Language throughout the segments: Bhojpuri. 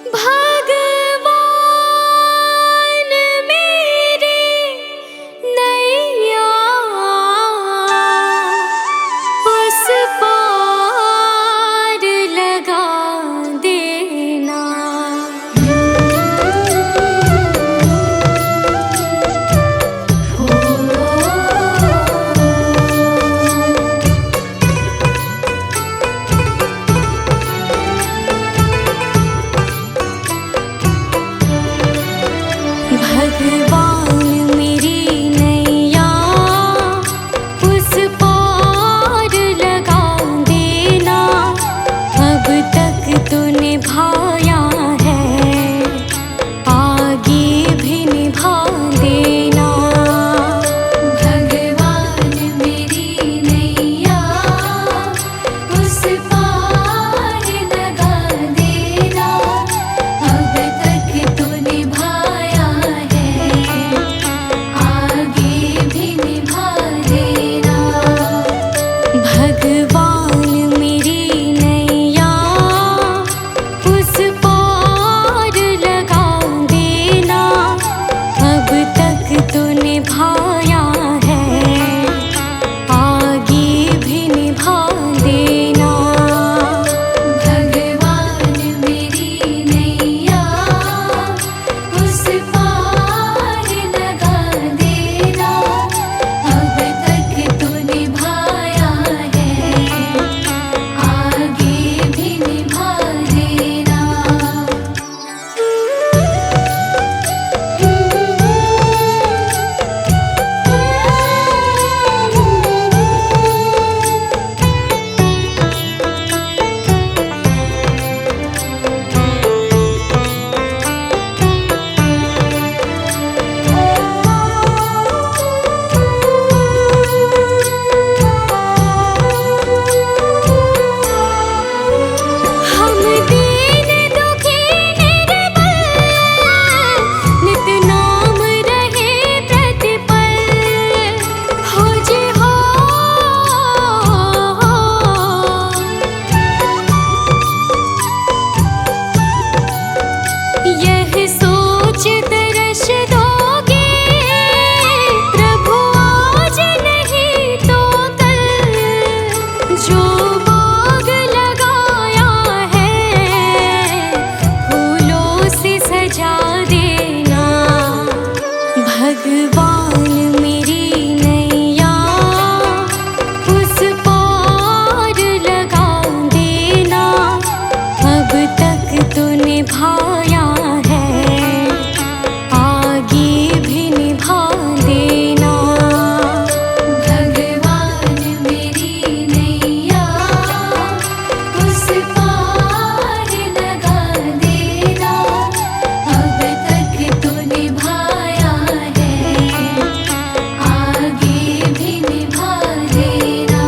भगवान मेरी नैया उस पार लगा देना। भगवान मेरी नैया उस पार लगा देना। अब तक तो निभाया है, आगे भी निभा देना। भगवान मेरी नैया उस पार लगा देना। अब तक तो निभाया है, आगे भी निभा देना। भगवान मेरी नैया उस पार लगा देना। अब तक तो निभाया है, आगे भी निभा देना। भगवान मेरी नैया उस पार लगा देना। अब तक तो निभाया है, आगे भी निभा देना। हम दीन दुखी निर्बल, नित नाम रहे प्रतिपल। हो जी हो, यह सोच तरस दोगे प्रभु आज नहीं तो कल। जो बाग लगाया है फूलों से सजा देना। भगवान मेरी नैया उस पार लगा देना। अब तक तो निभाया है, आगे भी निभा देना। भगवान मेरी नैया उस पार लगा देना। अब तक तो निभाया है, आगे भी निभा देना।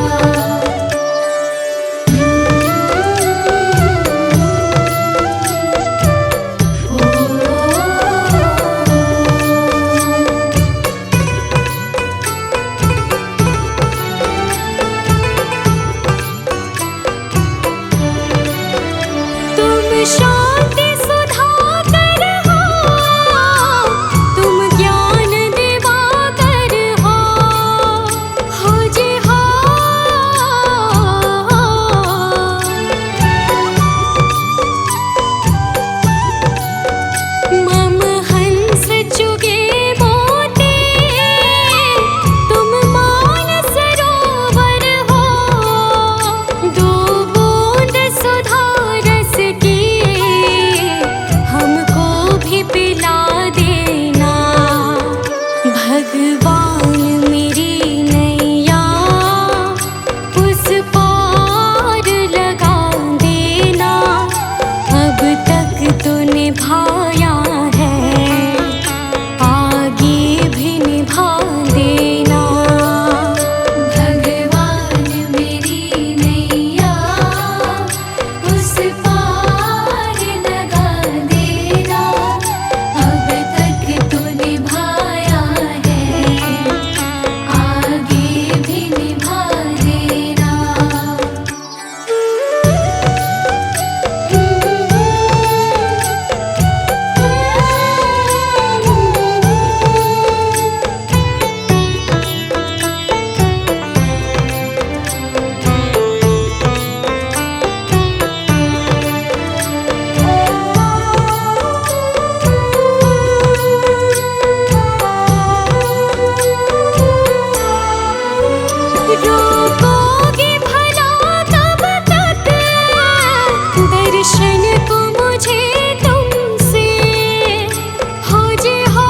दर्शन को मुझे तुमसे हो जे हो।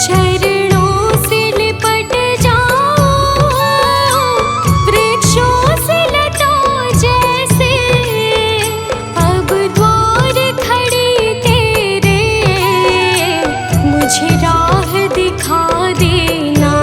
चरणों से लिपट जाऊं वृक्षों से लटों जैसे, अब द्वार खड़ी तेरे मुझे राह दिखा देना।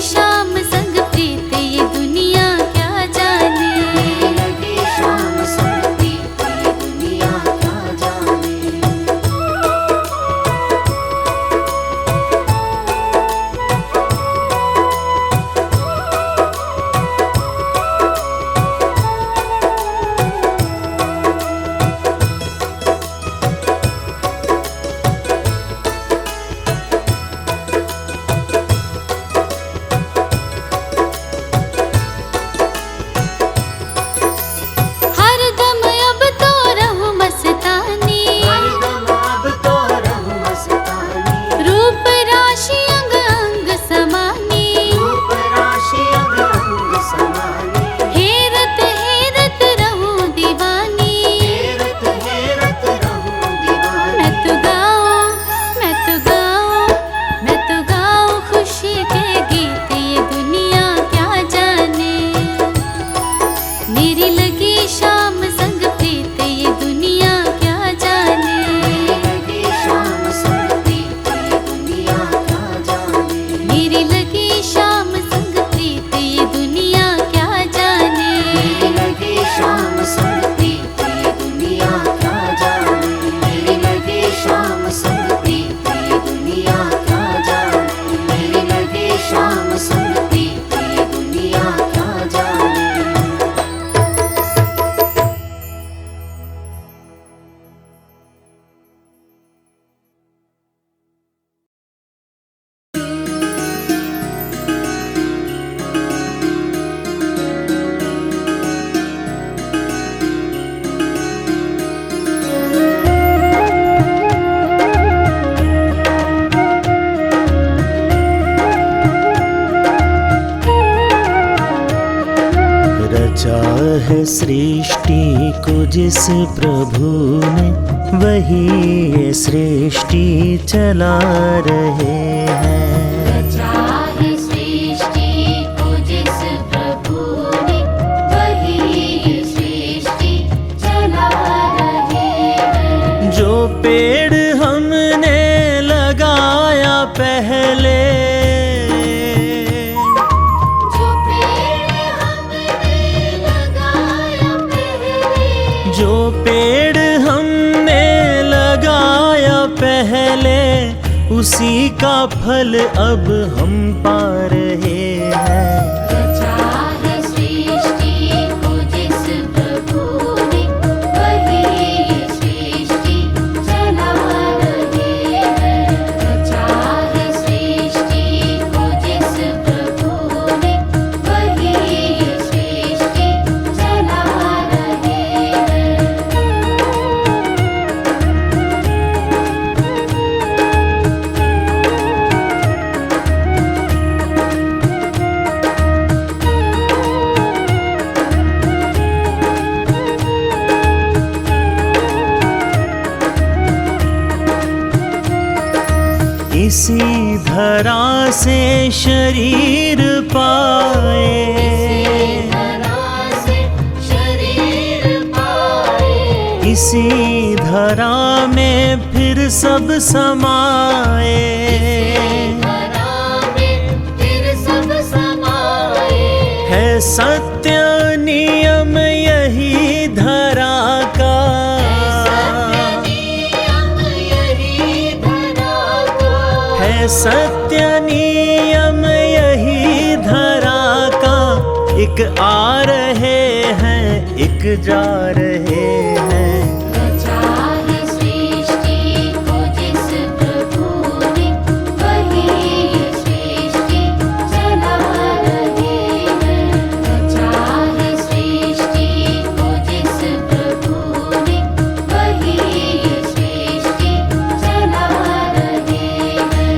श्याम संग प्रीत ये दुनिया क्या जाने। लगे श्याम संग प्रीत ये दुनिया क्या जाने। हर दम अब तो रहूं मस्तानी, हरदम अब तो रहूं मस्तानी। रूप राशि अंग अंग समानी। रूप राशि अंग अंग समानी। हेरत हेरत रहूं दीवानी। हेरत हेरत रहूं दीवानी। मैं तो गाऊं, मैं तो गाऊं, मैं तो गाऊं खुशी के गीत ये दुनिया क्या जाने। मेरी लगी शाम संग प्रीत ये दुनिया क्या जाने। लगे श्याम संग प्रीत ये दुनिया क्या जाने। मेरी लगी शाम संग प्रीत ये दुनिया क्या जाने। लगे श्याम संग प्रीत ये दुनिया क्या जाने। मेरे लगे श्याम संग प्रीत ये दुनिया क्या जाने। मेरे लगे श्याम संग प्रीत ये दुनिया क्या जाने। रचा है सृष्टि को जिस प्रभु ने, वही ये सृष्टि चला रहे हैं। चाहे सृष्टि को जिस प्रभु ने, वही ये सृष्टि चला रहे हैं। जो पेड़ हमने लगाया पहले, जो पेड़ हमने लगाया पहले। जो पेड़ हमने लगाया पहले, उसी का फल अब हम पा रहे हैं। चाहे सृष्टि को जिस प्रभु ने, वही ये सृष्टि चला रहे हैं। चाहे सृष्टि को जिस प्रभु ने, वही ये सृष्टि चला रहे हैं। इसी धरा से शरीर पाए, धरा से शरीर पाए। इसी धरा में फिर सब समाए। धरा में फिर सब समाए। है सत्य नियम यही धरा का, नियम यही धरा का। है सत्य नियम यही धरा का। एक आ रहे हैं, एक जा रहे हैं। चाहे सृष्टि को जिस प्रभु ने, वही ये सृष्टि चला रहे हैं। चाहे सृष्टि को जिस प्रभु ने, वही ये सृष्टि चला रहे हैं।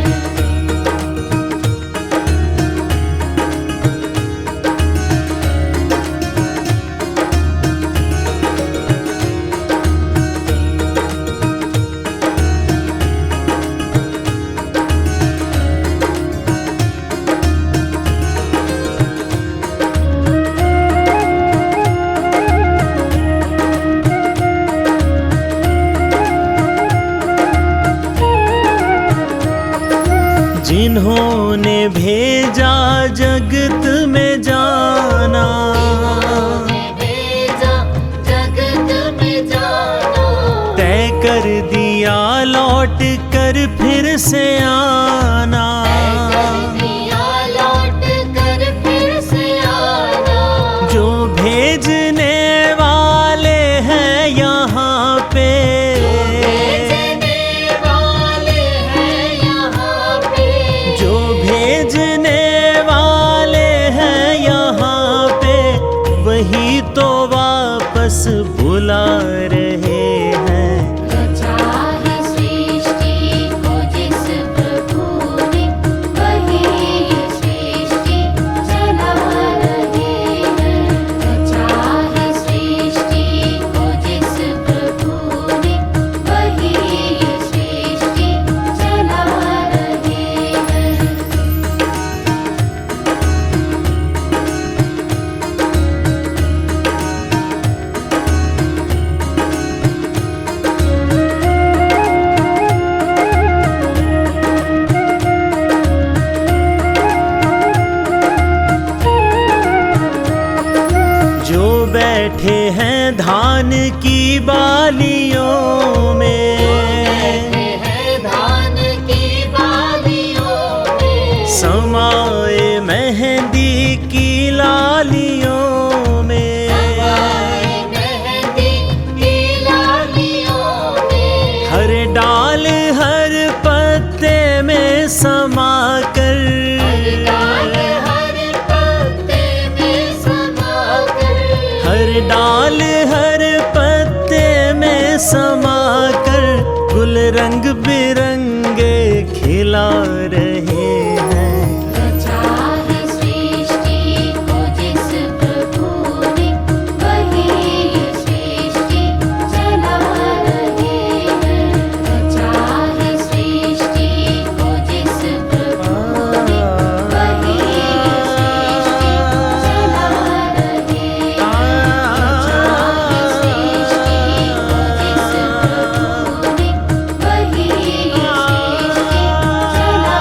जिन्होंने भेजा जगत में जाना, भेजा जगत में जाना, तय कर दिया लौट कर फिर से आना। दिया लौट कर फिर से आना। जो भेजने वाले हैं यहाँ पे, भेजने वाले हैं यहाँ पे, जो भेजने वाले हैं यहाँ पे, वही तो वापस बुला रहे हैं। रचा है सृष्टि को जिस प्रभु ने, वही सृष्टि चला रहे हैं। रचा है सृष्टि को जिस प्रभु ने, वही सृष्टि चला रहे हैं। जो बैठे हैं धान की बालियों में, है धान की बालियों में, समाए मेहंदी की लालियों में, मेहंदी की लालियों में, हर डाल हर पत्ते में समा कर, डाल हर पत्ते में समा कर, हर डाल हर पत्ते में समा कर, गुल रंग बिरंगे खिला रहे हैं। रचा है सृष्टि को जिस प्रभु ने, वही सृष्टि चला रहे हैं। रचा है सृष्टि को जिस प्रभु ने, वही सृष्टि चला रहे हैं। रचा है सृष्टि को जिस प्रभु ने, वही सृष्टि चला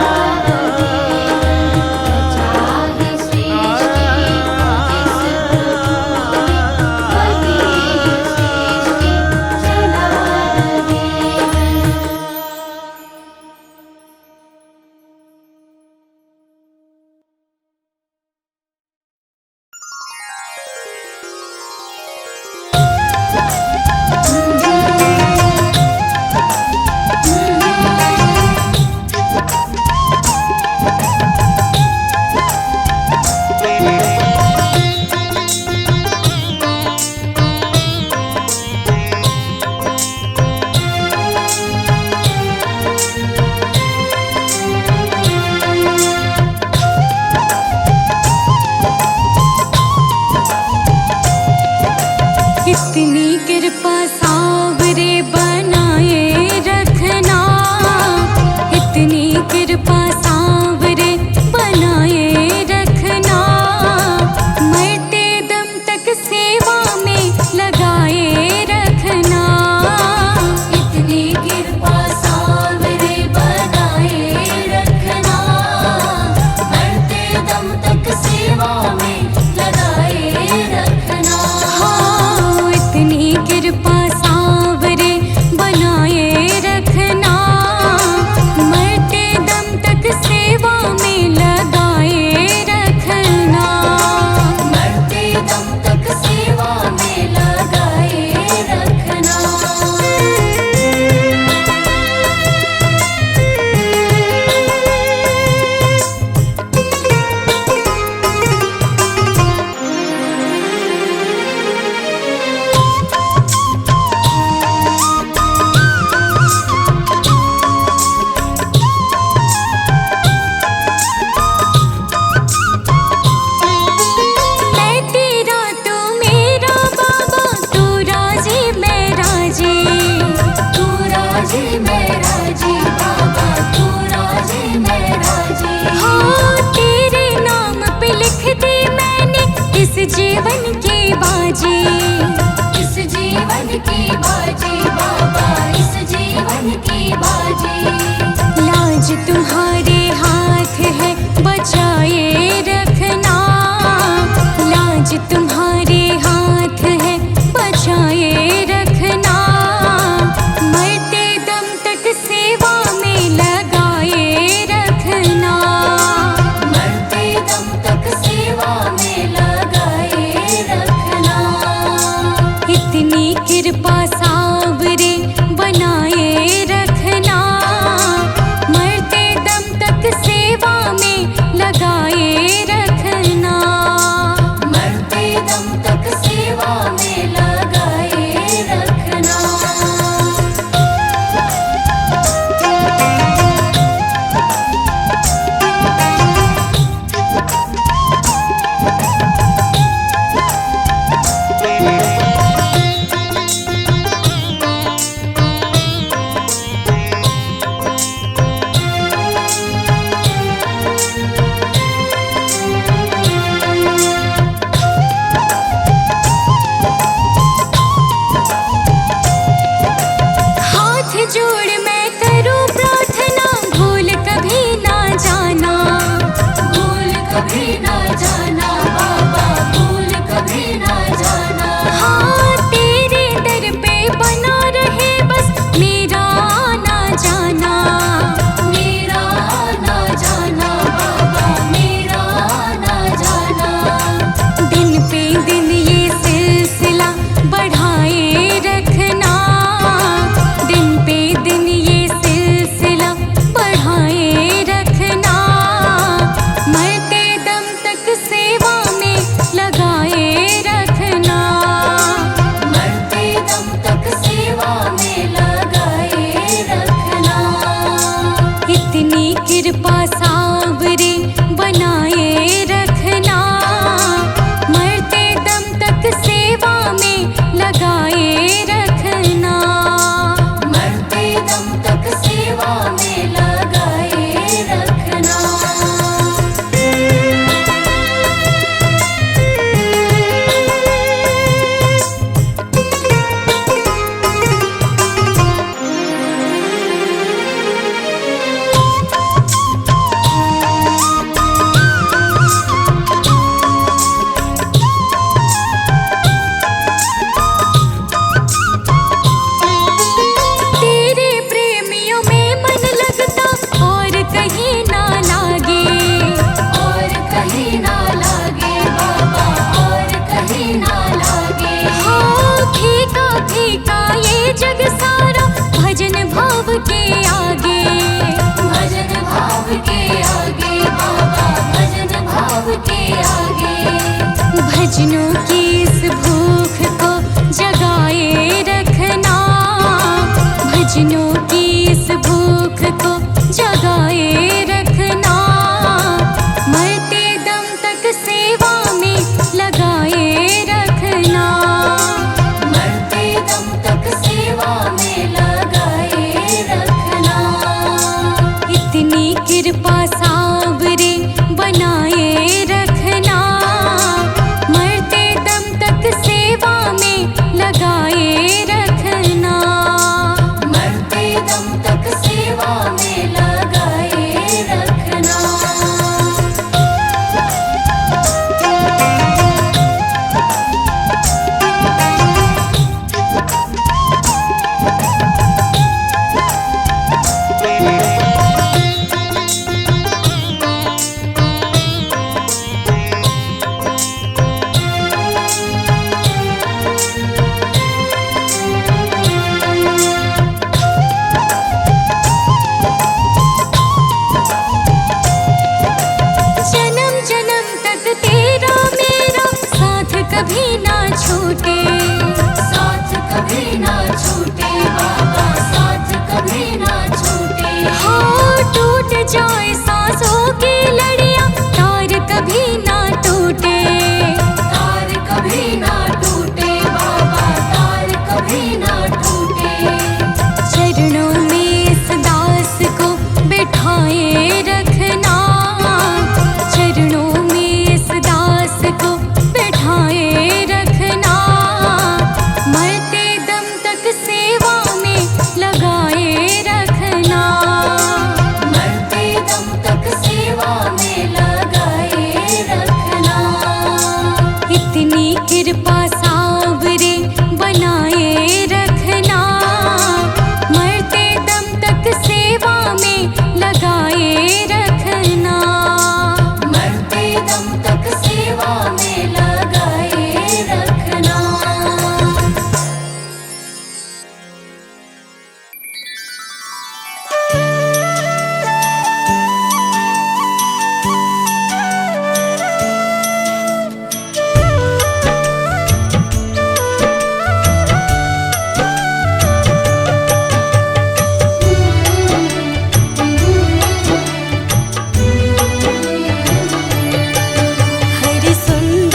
तक सेवा में लगाए रखना। मरते दम तक सेवा में लगाए रखना। इतनी कृपा सावरे बनाए रखना। मरते दम तक सेवा में लगाए रखना। मरते दम तक सेवा में लगाए रखना। तेरे प्रेमियों में मन लगता और कहीं ना लागे। और कहीं ना लागे बाबा, और कहीं ना लागे। हाँ, फीका फीका ये जग सारा भजन भाव के आगे। भजन भाव के आगे बाबा, भजन भाव के आगे। भजनों की इस भूख को जगाए रखना। भजनों की इस भूख को जगाए रखना। मरते दम तक सेवा में लगाए रखना। मरते दम तक सेवा में लगाए रखना। इतनी कृपा सावरे बनाए रखना। मरते दम तक सेवा में लगाए रखना। मरते दम तक सेवा में लगाए रखना। जन्म जन्म तक तेरा मेरा साथ कभी ना छूटे। साथ कभी ना छूटे बाबा, साथ कभी ना छूटे। हाँ, टूट जाए सांसों की लड़ियां, तार कभी ना टूटे। तार कभी ना टूटे बाबा, तार कभी ना टूटे। चरणों में इस दास को बिठाए रखना। चरणों में इस दास को बिठाए रखना। मरते दम तक सेवा में लगाए रखना। मरते दम तक सेवा में लगाए रखना। इतनी कृपा सावरे बनाए रखना। मरते दम तक सेवा में लगाए रखना। मरते दम तक सेवा में लगाए रखना। हर सुंदर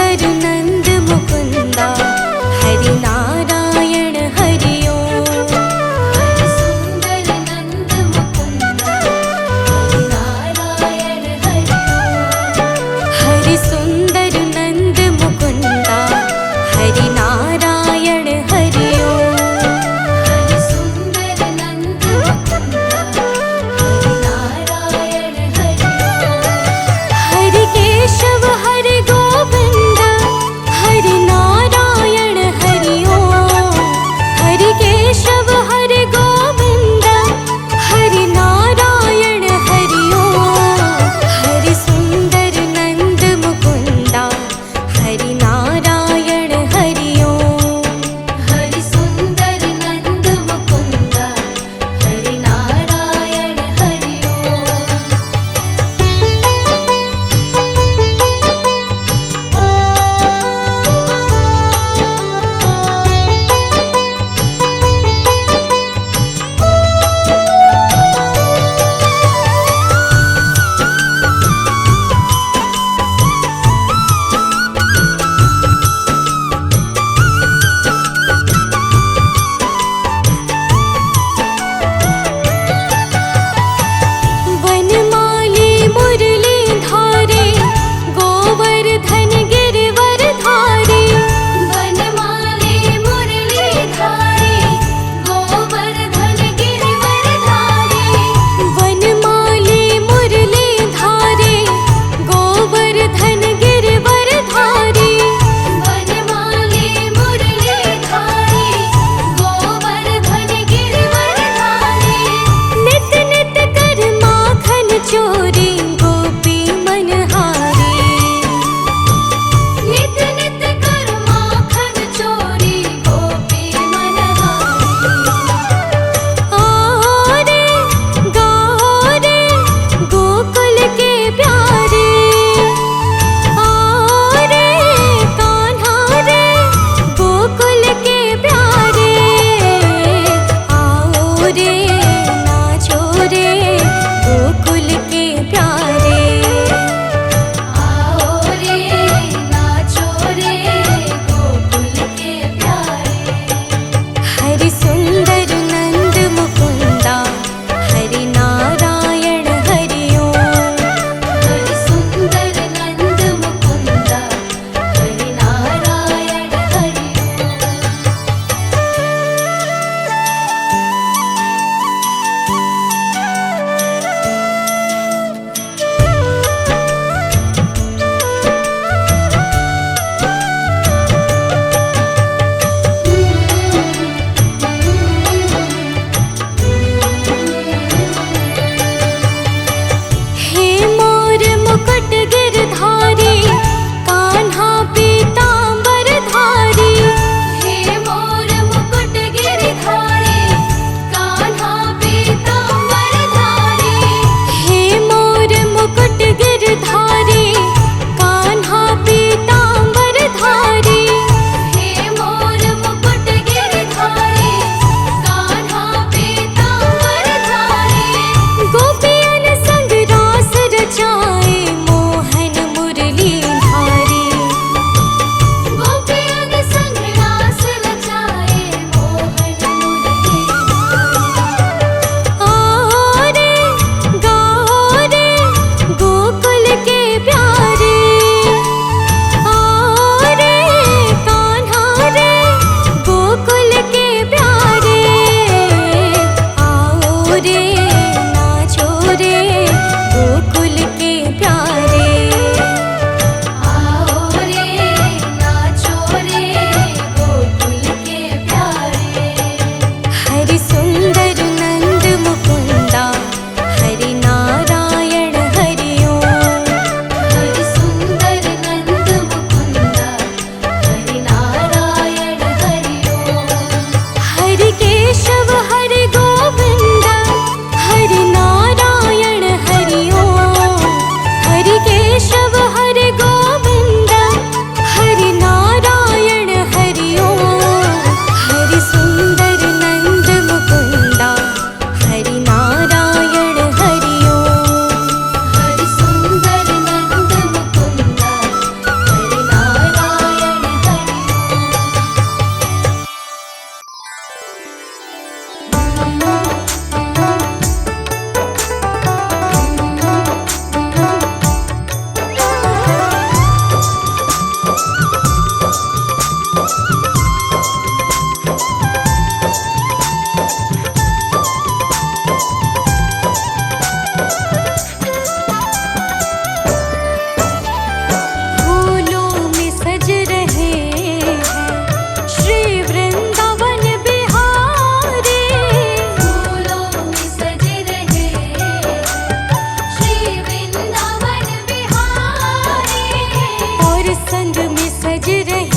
बज रही